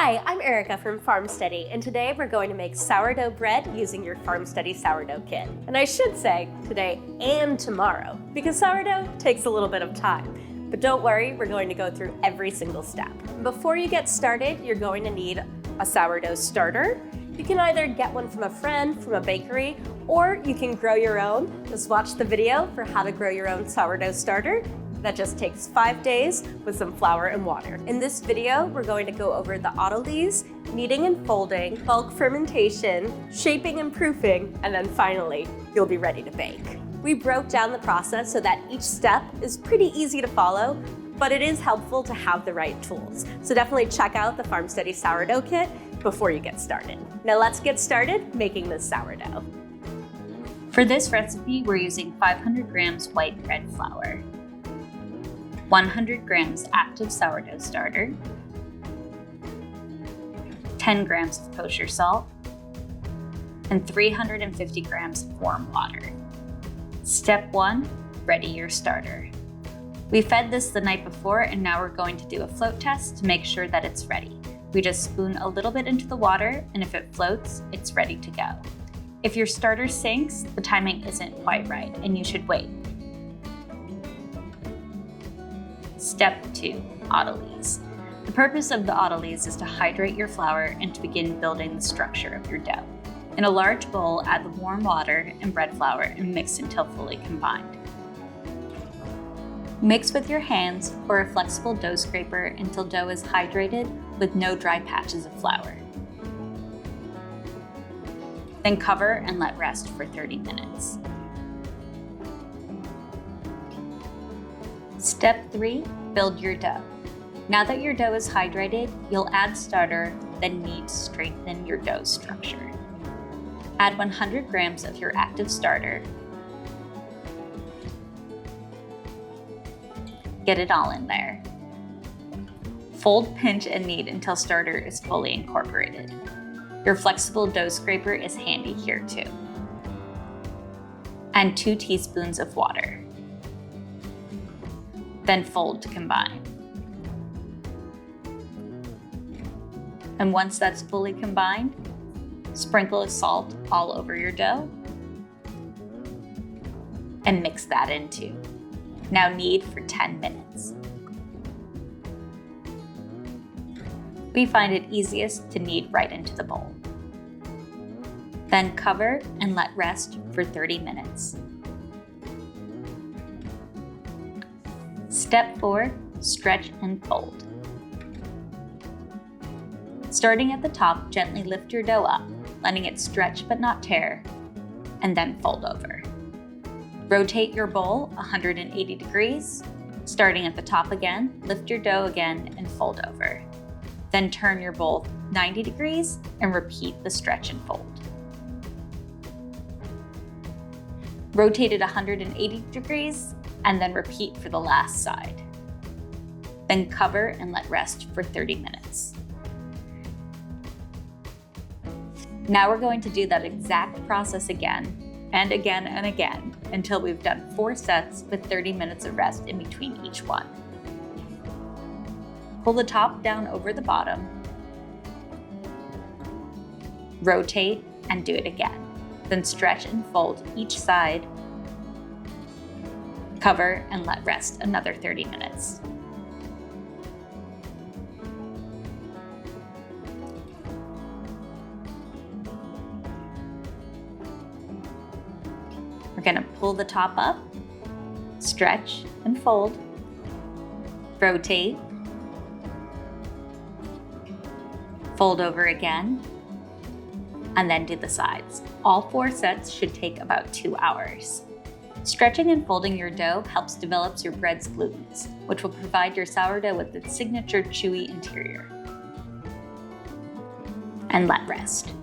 Hi, I'm Erica from FarmSteady, and today we're going to make sourdough bread using your FarmSteady sourdough kit. And I should say today and tomorrow, because sourdough takes a little bit of time. But don't worry, we're going to go through every single step. Before you get started, you're going to need a sourdough starter. You can either get one from a friend, from a bakery, or you can grow your own. Just watch the video for how to grow your own sourdough starter. That just takes 5 days with some flour and water. In this video, we're going to go over the Autolyse, kneading and folding, bulk fermentation, shaping and proofing, and then finally, you'll be ready to bake. We broke down the process so that each step is pretty easy to follow, but it is helpful to have the right tools. So definitely check out the FarmSteady sourdough kit before you get started. Now let's get started making this sourdough. For this recipe, we're using 500 grams white bread flour, 100 grams active sourdough starter, 10 grams of kosher salt, and 350 grams of warm water. Step 1, ready your starter. We fed this the night before, and now we're going to do a float test to make sure that it's ready. We just spoon a little bit into the water, and if it floats, it's ready to go. If your starter sinks, the timing isn't quite right, and you should wait. Step 2, Autolyse. The purpose of the Autolyse is to hydrate your flour and to begin building the structure of your dough. In a large bowl, add the warm water and bread flour and mix until fully combined. Mix with your hands or a flexible dough scraper until dough is hydrated with no dry patches of flour. Then cover and let rest for 30 minutes. Step 3, build your dough. Now that your dough is hydrated, you'll add starter, then knead to strengthen your dough structure. Add 100 grams of your active starter. Get it all in there. Fold, pinch, and knead until starter is fully incorporated. Your flexible dough scraper is handy here too. And 2 teaspoons of water. Then fold to combine. And once that's fully combined, sprinkle salt all over your dough and mix that in too. Now knead for 10 minutes. We find it easiest to knead right into the bowl. Then cover and let rest for 30 minutes. Step 4, stretch and fold. Starting at the top, gently lift your dough up, letting it stretch but not tear, and then fold over. Rotate your bowl 180 degrees. Starting at the top again, lift your dough again and fold over. Then turn your bowl 90 degrees and repeat the stretch and fold. Rotate it 180 degrees and then repeat for the last side. Then cover and let rest for 30 minutes. Now we're going to do that exact process again and again and again until we've done 4 sets with 30 minutes of rest in between each one. Pull the top down over the bottom, rotate and do it again. Then stretch and fold each side, cover and let rest another 30 minutes. We're going to pull the top up, stretch and fold, rotate, fold over again, and then do the sides. All 4 sets should take about 2 hours. Stretching and folding your dough helps develop your bread's glutens, which will provide your sourdough with its signature chewy interior. And let rest.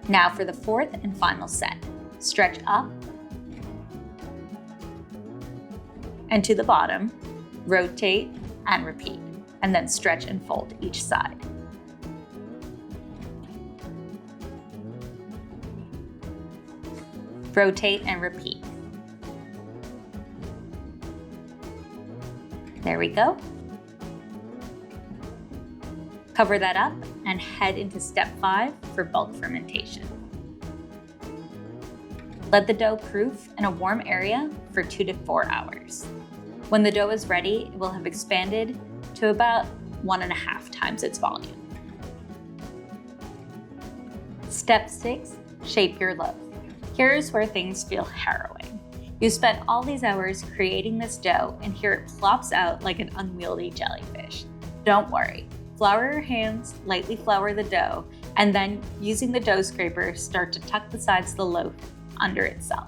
Now for the 4th and final set. Stretch up and to the bottom, rotate and repeat, and then stretch and fold each side. Rotate and repeat. There we go. Cover that up and head into step 5 for bulk fermentation. Let the dough proof in a warm area for 2 to 4 hours. When the dough is ready, it will have expanded to about 1.5 times its volume. Step 6, shape your loaf. Here's where things feel harrowing. You spent all these hours creating this dough, and here it plops out like an unwieldy jellyfish. Don't worry. Flour your hands, lightly flour the dough, and then using the dough scraper, start to tuck the sides of the loaf under itself.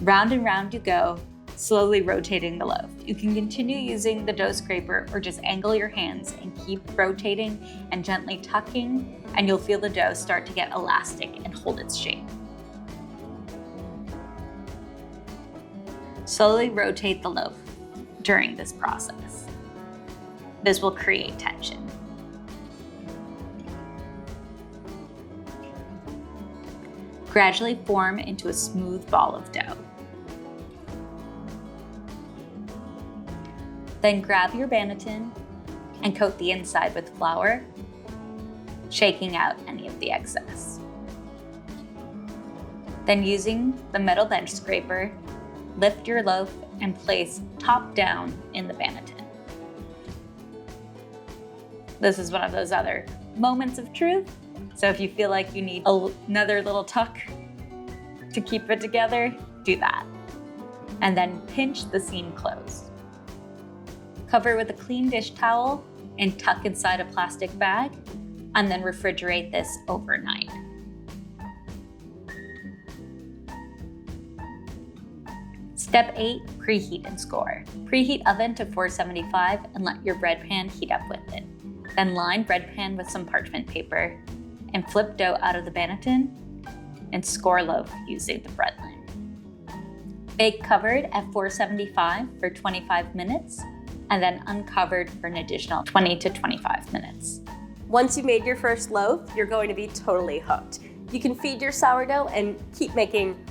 Round and round you go, slowly rotating the loaf. You can continue using the dough scraper or just angle your hands and keep rotating and gently tucking, and you'll feel the dough start to get elastic and hold its shape. Slowly rotate the loaf during this process. This will create tension. Gradually form into a smooth ball of dough. Then grab your banneton and coat the inside with flour, shaking out any of the excess. Then using the metal bench scraper, lift your loaf and place top down in the banneton. This is one of those other moments of truth. So if you feel like you need another little tuck to keep it together, do that. And then pinch the seam closed. Cover with a clean dish towel and tuck inside a plastic bag, and then refrigerate this overnight. Step 8, preheat and score. Preheat oven to 475 and let your bread pan heat up with it. Then line bread pan with some parchment paper and flip dough out of the banneton and score loaf using the bread line. Bake covered at 475 for 25 minutes and then uncovered for an additional 20 to 25 minutes. Once you made your first loaf, you're going to be totally hooked. You can feed your sourdough and keep making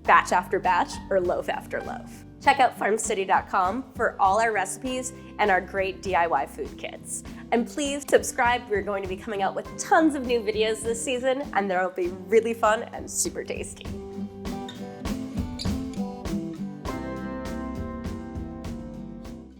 batch after batch or loaf after loaf. Check out FarmSteady.com for all our recipes and our great DIY food kits. And please subscribe. We're going to be coming out with tons of new videos this season, and they'll be really fun and super tasty.